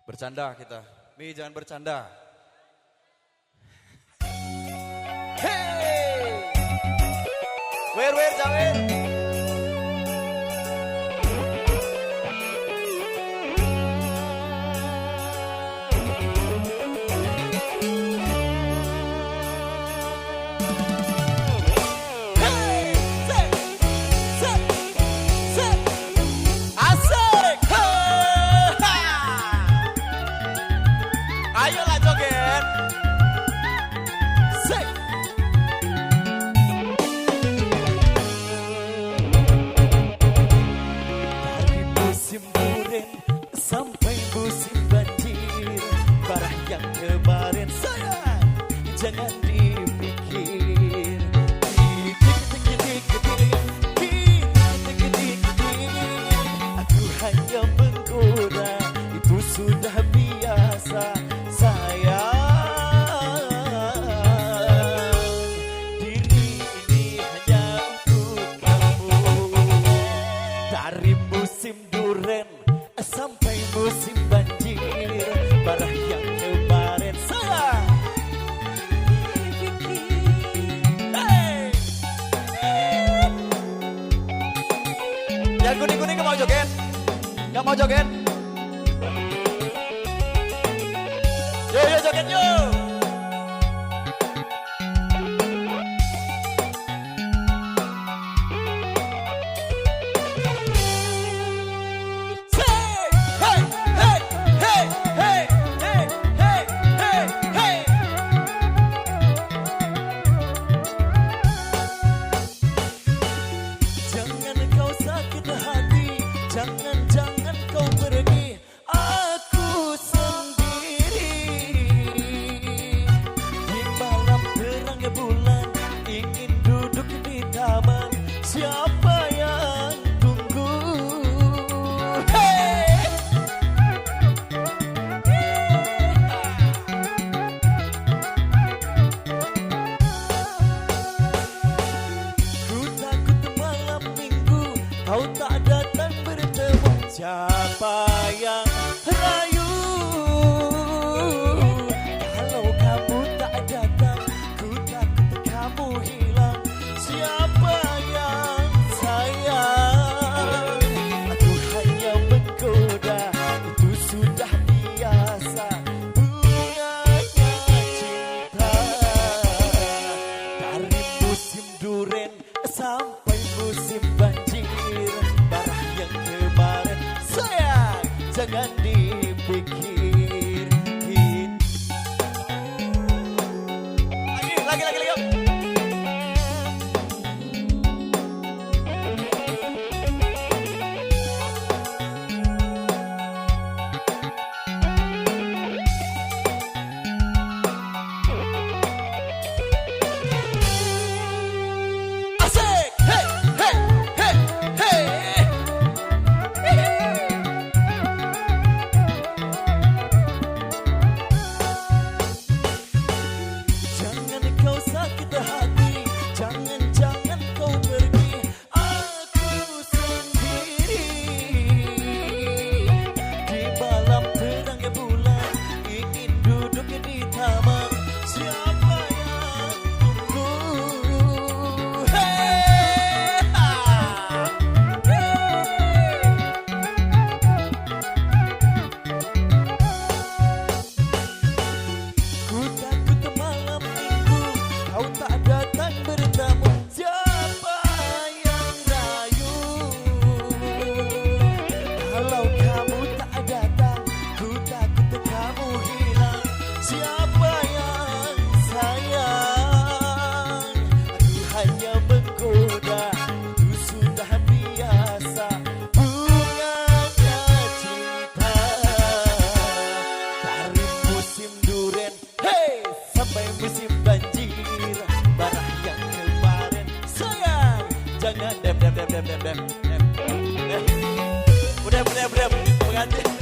Bercanda kita. Mi jangan bercanda. Hey! Wer Jawer. Ayolah joget. Sek. Dari musim durian sampai musim banjir, barang yang kemarin sayang jangan dipikir. Aku hanya menggoda, itu sudah biasa. Dari musim duren sampai musim banjir, barang yang kemarin sayang hey! Yang kuning-kuning gak mau joget? Gak mau joget? Yo joget yo. Jangan kau pergi, aku sendiri. Di malam terang bulan, ingin duduk di taman. Siapa yang tunggu? Hey! Ku takut malam minggu, kau tak datang bertemu. Siapa yang rayu? Kalau kamu tak datang, ku takut kamu hilang. Siapa yang sayang? Aku hanya menggoda, itu sudah biasa. Bunganya cinta. Dari musim duren sampai musim banjir, barang yang kemarin sayang jangan dipikir. Lagi yuk. Asik, hey, hey, hey, hey. Jangan kau sakit hati, jangan kau pergi, aku sendiri. Di malam terang bulan, ingin duduk di taman. Siapa yang tunggu? Hey! Ku takut malam minggu, kau tak datang bertemu. Siapa yang rayu? Kalau kamu tak datang, ku takut kamu hilang. Siapa yang sayang? Aku hanya menggoda, itu sudah biasa. Bunganya cinta. Dari musim duren, hey, sampai musim banjir, barang yang kemarin sayang jangan dem. Udah pengantin.